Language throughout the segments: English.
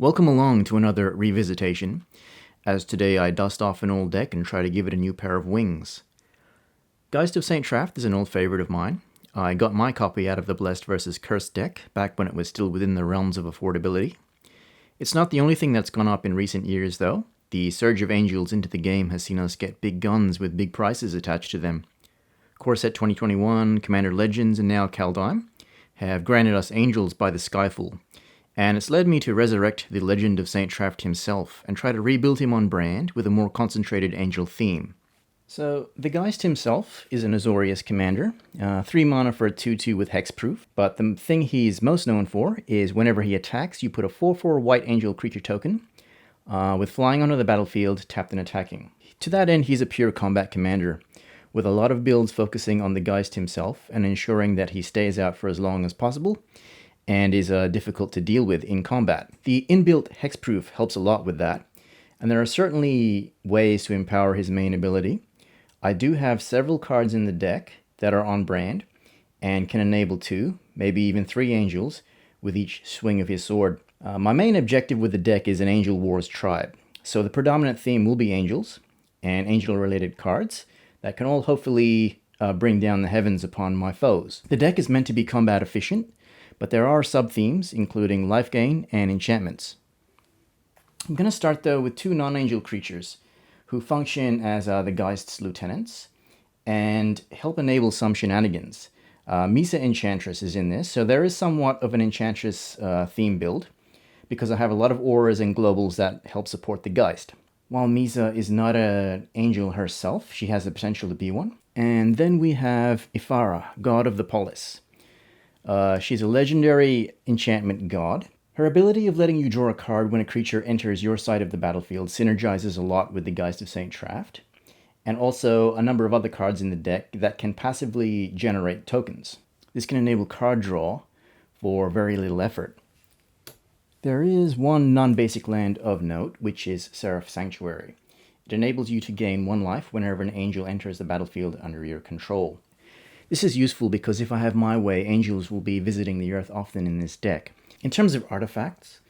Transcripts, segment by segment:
Welcome along to another revisitation, as today I dust off an old deck and try to give it a new pair of wings. Geist of St. Traft is an old favourite of mine. I got my copy out of the Blessed vs. Cursed deck, back when it was still within the realms of affordability. It's not the only thing that's gone up in recent years though. The surge of angels into the game has seen us get big guns with big prices attached to them. Core Set 2021, Commander Legends, and now Kaldheim have granted us angels by the Skyfall, and it's led me to resurrect the legend of St. Traft himself and try to rebuild him on brand with a more concentrated angel theme. So, the Geist himself is an Azorius commander, 3 mana for a 2/2 with hexproof, but the thing he's most known for is whenever he attacks, you put a 4/4 white angel creature token with flying onto the battlefield, tapped and attacking. To that end, he's a pure combat commander, with a lot of builds focusing on the Geist himself and ensuring that he stays out for as long as possible and is difficult to deal with in combat. The inbuilt hexproof helps a lot with that, and there are certainly ways to empower his main ability. I do have several cards in the deck that are on brand and can enable 2, maybe even 3 angels with each swing of his sword. My main objective with the deck is an Angel Wars tribe, so the predominant theme will be angels and angel-related cards that can all hopefully bring down the heavens upon my foes. The deck is meant to be combat efficient, but there are sub-themes, including life gain and enchantments. I'm going to start, though, with 2 non-angel creatures who function as the Geist's lieutenants and help enable some shenanigans. Misa Enchantress is in this, so there is somewhat of an Enchantress theme build, because I have a lot of auras and globals that help support the Geist. While Misa is not an angel herself, she has the potential to be one. And then we have Ifara, God of the Polis. She's a legendary enchantment god. Her ability of letting you draw a card when a creature enters your side of the battlefield synergizes a lot with the Geist of St. Traft, and also a number of other cards in the deck that can passively generate tokens. This can enable card draw for very little effort. There is one non-basic land of note, which is Seraph Sanctuary. It enables you to gain 1 life whenever an angel enters the battlefield under your control. This is useful because if I have my way, angels will be visiting the earth often in this deck. In terms of artifacts,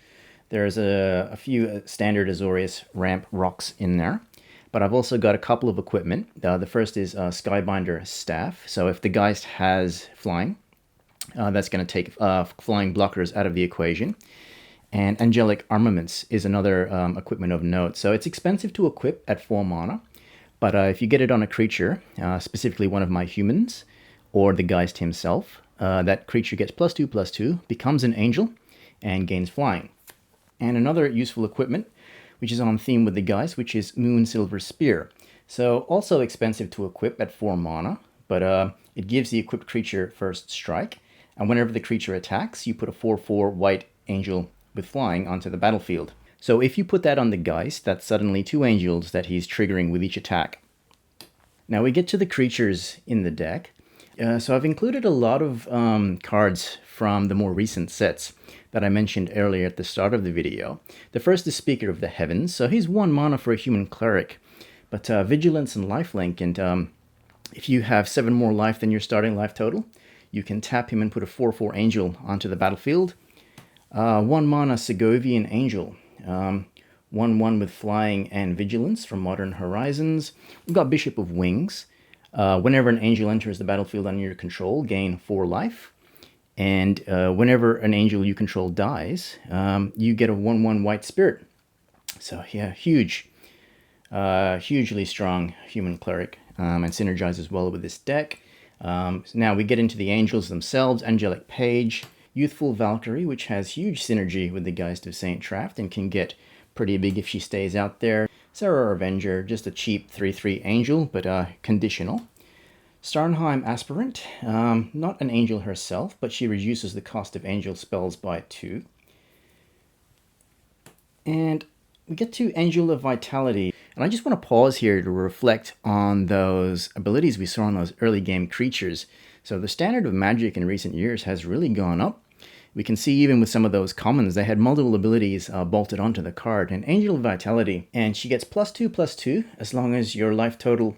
there's a few standard Azorius ramp rocks in there, but I've also got a couple of equipment. The first is Skybinder Staff, so if the Geist has flying, that's going to take flying blockers out of the equation. And Angelic Armaments is another equipment of note. So it's expensive to equip at 4 mana, but if you get it on a creature, specifically one of my humans, or the Geist himself, that creature gets +2/+2, becomes an angel, and gains flying. And another useful equipment, which is on theme with the Geist, which is Moon Silver Spear. So also expensive to equip at 4 mana, but it gives the equipped creature first strike, and whenever the creature attacks, you put a 4/4 white angel with flying onto the battlefield. So if you put that on the Geist, that's suddenly 2 angels that he's triggering with each attack. Now we get to the creatures in the deck. So I've included a lot of cards from the more recent sets that I mentioned earlier at the start of the video. The first is Speaker of the Heavens, so he's 1 mana for a human cleric, but Vigilance and Lifelink, and if you have 7 more life than your starting life total, you can tap him and put a 4/4 angel onto the battlefield. 1 mana Segovian Angel, 1/1 with flying and vigilance from Modern Horizons. We've got Bishop of Wings. Whenever an angel enters the battlefield under your control, gain 4 life. And whenever an angel you control dies, you get a 1/1 white spirit. So yeah, hugely strong human cleric, and synergizes well with this deck. Now we get into the angels themselves. Angelic Page, Youthful Valkyrie, which has huge synergy with the Geist of St. Traft and can get pretty big if she stays out there. Sarah Avenger, just a cheap 3/3 angel, but conditional. Starnheim Aspirant, not an angel herself, but she reduces the cost of angel spells by 2. And we get to Angel of Vitality, and I just want to pause here to reflect on those abilities we saw on those early game creatures. So the standard of Magic in recent years has really gone up. We can see even with some of those commons, they had multiple abilities bolted onto the card. And Angel of Vitality, and she gets +2/+2 as long as your life total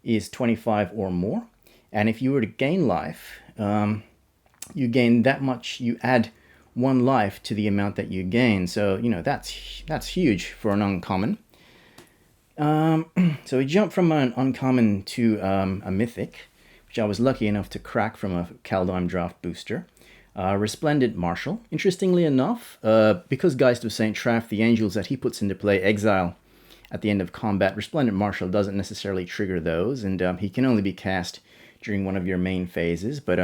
is 25 or more. And if you were to gain life, you gain that much, you add 1 life to the amount that you gain. So, you know, that's huge for an uncommon. So we jump from an uncommon to a mythic, which I was lucky enough to crack from a Kaldheim draft booster. Resplendent Marshal. Interestingly enough, because Geist of St. Traft, the angels that he puts into play exile at the end of combat, Resplendent Marshal doesn't necessarily trigger those, and he can only be cast during one of your main phases. But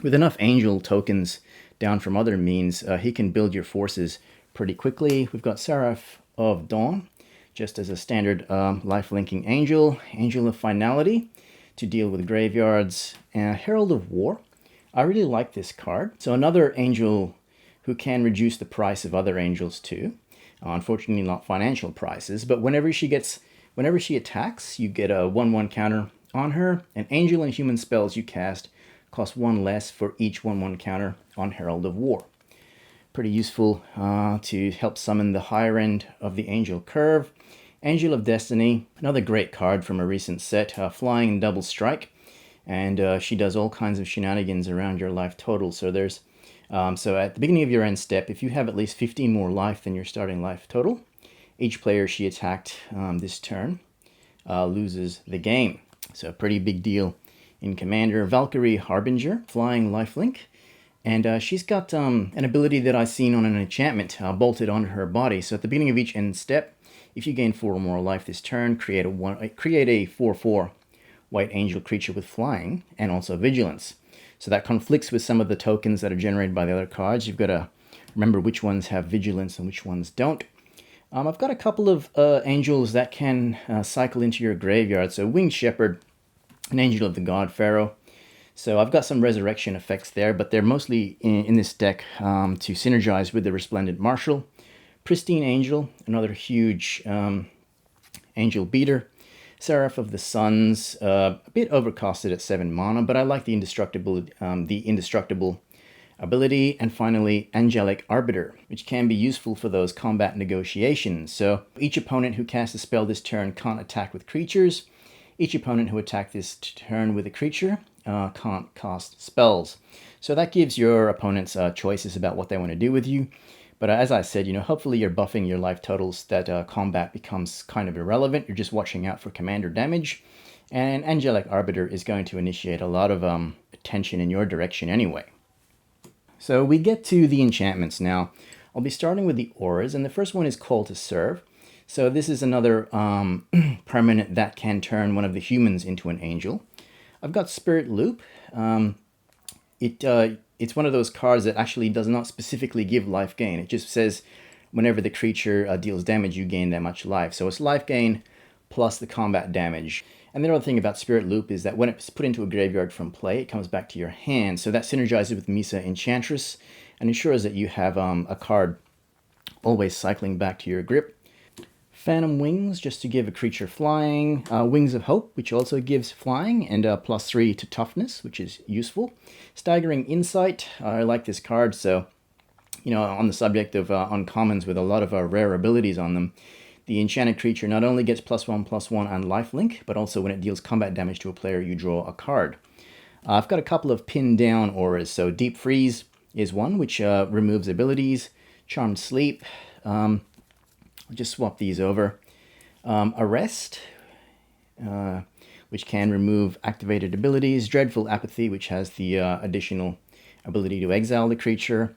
with enough angel tokens down from other means, he can build your forces pretty quickly. We've got Seraph of Dawn, just as a standard life-linking angel. Angel of Finality to deal with graveyards. Herald of War. I really like this card. So another angel who can reduce the price of other angels too. Unfortunately, not financial prices, but whenever she attacks, you get a 1/1 counter on her. And angel and human spells you cast cost 1 less for each 1/1 counter on Herald of War. Pretty useful to help summon the higher end of the angel curve. Angel of Destiny, another great card from a recent set, flying double strike, and she does all kinds of shenanigans around your life total. So there's so at the beginning of your end step, if you have at least 15 more life than your starting life total, each player she attacked this turn loses the game. So a pretty big deal in Commander. Valkyrie Harbinger, flying lifelink. And she's got an ability that I've seen on an enchantment bolted onto her body. So at the beginning of each end step, if you gain 4 or more life this turn, create a 4/4 white angel creature with flying and also vigilance. So that conflicts with some of the tokens that are generated by the other cards. You've got to remember which ones have vigilance and which ones don't. I've got a couple of angels that can cycle into your graveyard. So Winged Shepherd, an angel of the god Pharaoh. So I've got some resurrection effects there, but they're mostly in this deck to synergize with the Resplendent Marshal. Pristine Angel, another huge angel beater. Seraph of the Suns, a bit overcosted at 7 mana, but I like the indestructible ability. And finally, Angelic Arbiter, which can be useful for those combat negotiations. So each opponent who casts a spell this turn can't attack with creatures. Each opponent who attacks this turn with a creature can't cast spells. So that gives your opponents choices about what they want to do with you. But as I said, you know, hopefully you're buffing your life totals that combat becomes kind of irrelevant. You're just watching out for commander damage. And Angelic Arbiter is going to initiate a lot of attention in your direction anyway. So we get to the enchantments now. I'll be starting with the auras, and the first one is Call to Serve. So this is another permanent that can turn one of the humans into an angel. I've got Spirit Loop. It's one of those cards that actually does not specifically give life gain. It just says whenever the creature deals damage, you gain that much life. So it's life gain plus the combat damage. And the other thing about Spirit Loop is that when it's put into a graveyard from play, it comes back to your hand. So that synergizes with Misa Enchantress and ensures that you have a card always cycling back to your grip. Phantom Wings, just to give a creature flying. Wings of Hope, which also gives flying, and +3 to toughness, which is useful. Staggering Insight, I like this card, so, you know, on the subject of uncommons with a lot of rare abilities on them, the enchanted creature not only gets +1/+1 and lifelink, but also when it deals combat damage to a player, you draw a card. I've got a couple of pinned down auras, so Deep Freeze is one, which removes abilities. Charmed Sleep, I'll just swap these over. Arrest, which can remove activated abilities. Dreadful Apathy, which has the additional ability to exile the creature.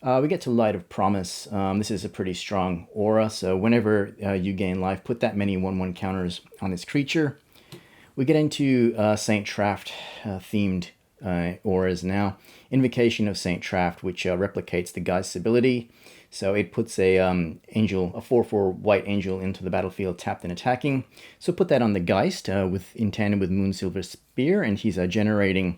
We get to Light of Promise. This is a pretty strong aura, so whenever you gain life, put that many 1/1 counters on this creature. We get into St. Traft themed auras now. Invocation of St. Traft, which replicates the Geist's ability. So it puts a 4/4 white angel into the battlefield tapped and attacking. So put that on the Geist in tandem with Moonsilver Spear, and he's generating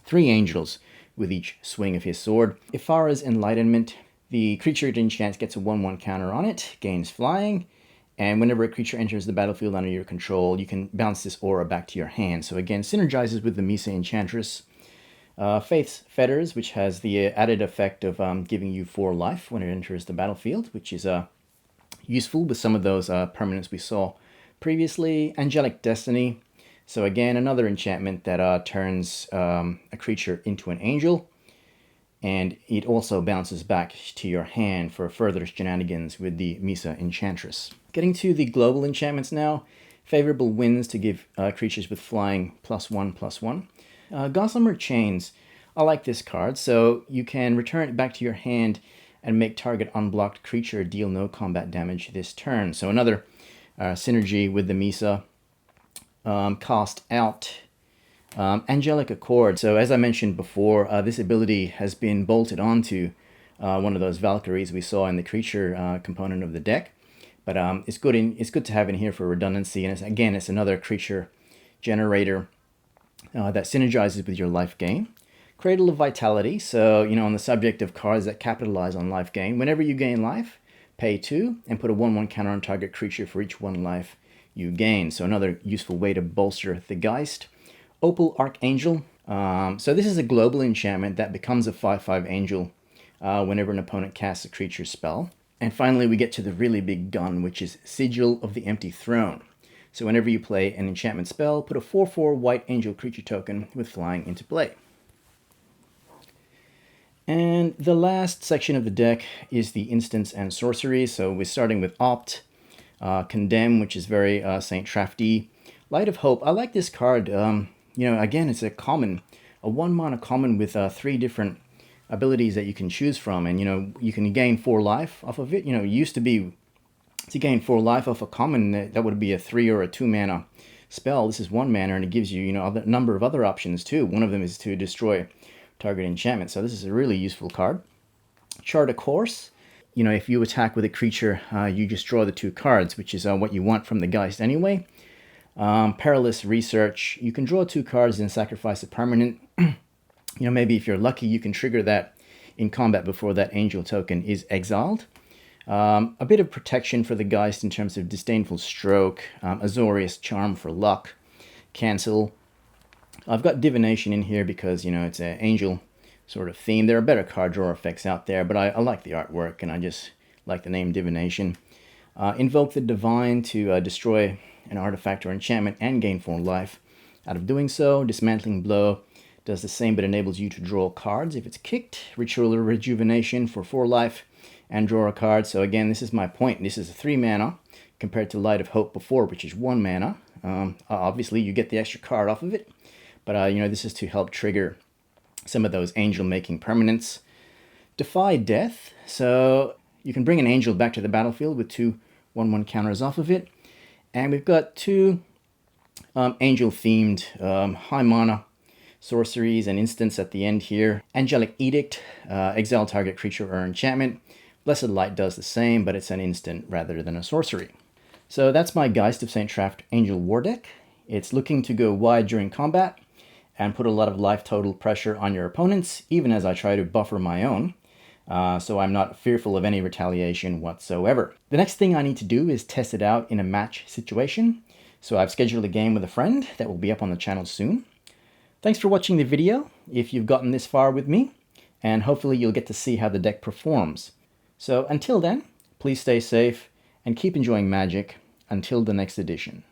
3 angels with each swing of his sword. Ifara's Enlightenment, the creature it enchants gets a 1/1 counter on it, gains flying, and whenever a creature enters the battlefield under your control, you can bounce this aura back to your hand. So again, synergizes with the Misa Enchantress. Faith's Fetters, which has the added effect of giving you 4 life when it enters the battlefield, which is useful with some of those permanents we saw previously. Angelic Destiny. So again, another enchantment that turns a creature into an angel. and it also bounces back to your hand for further shenanigans with the Misa Enchantress. Getting to the global enchantments now. Favorable winds to give creatures with flying +1/+1. Gossamer Chains. I like this card, so you can return it back to your hand and make target unblocked creature deal no combat damage this turn. So another synergy with the Misa. Cast out Angelic Accord. So as I mentioned before, this ability has been bolted onto one of those Valkyries we saw in the creature component of the deck. But it's good to have in here for redundancy. And it's another creature generator that synergizes with your life gain. Cradle of Vitality. So, on the subject of cards that capitalize on life gain, whenever you gain life, pay 2 and put a 1/1 counter on target creature for each 1 life you gain. So another useful way to bolster the Geist. Opal Archangel. So this is a global enchantment that becomes a 5/5 angel whenever an opponent casts a creature spell. And finally, we get to the really big gun, which is Sigil of the Empty Throne. So whenever you play an enchantment spell, put a 4/4 white angel creature token with flying into play. And the last section of the deck is the instants and sorceries. So we're starting with Opt, Condemn, which is very St. Trafty. Light of Hope. I like this card. Again, it's a 1-mana common with 3 different abilities that you can choose from. And, you can gain 4 life off of it. It used to be to gain 4 life off a common, that would be a 3 or a 2-mana spell. This is 1 mana, and it gives you, a number of other options too. One of them is to destroy target enchantment. So this is a really useful card. Chart a Course. If you attack with a creature, you just draw the 2 cards, which is what you want from the Geist anyway. Perilous Research. You can draw 2 cards and sacrifice a permanent. Maybe if you're lucky, you can trigger that in combat before that angel token is exiled. A bit of protection for the Geist in terms of Disdainful Stroke, Azorius Charm for luck, cancel. I've got Divination in here because, it's an angel sort of theme. There are better card draw effects out there, but I like the artwork, and I just like the name Divination. Invoke the Divine to destroy an artifact or enchantment and gain 4 life. Out of doing so, Dismantling Blow does the same, but enables you to draw cards if it's kicked. Ritual Rejuvenation for 4 life and draw a card. So again, this is my point. This is a 3 mana compared to Light of Hope before, which is 1 mana. Obviously, you get the extra card off of it, but this is to help trigger some of those angel-making permanents. Defy Death. So you can bring an angel back to the battlefield with 2 1/1 counters off of it. And we've got 2 angel-themed high mana sorceries and instants at the end here. Angelic Edict. Exile target creature or enchantment. Blessed Light does the same, but it's an instant rather than a sorcery. So that's my Geist of St. Traft Angel War deck. It's looking to go wide during combat and put a lot of life total pressure on your opponents, even as I try to buffer my own, so I'm not fearful of any retaliation whatsoever. The next thing I need to do is test it out in a match situation, so I've scheduled a game with a friend that will be up on the channel soon. Thanks for watching the video, if you've gotten this far with me, and hopefully you'll get to see how the deck performs. So until then, please stay safe and keep enjoying Magic until the next edition.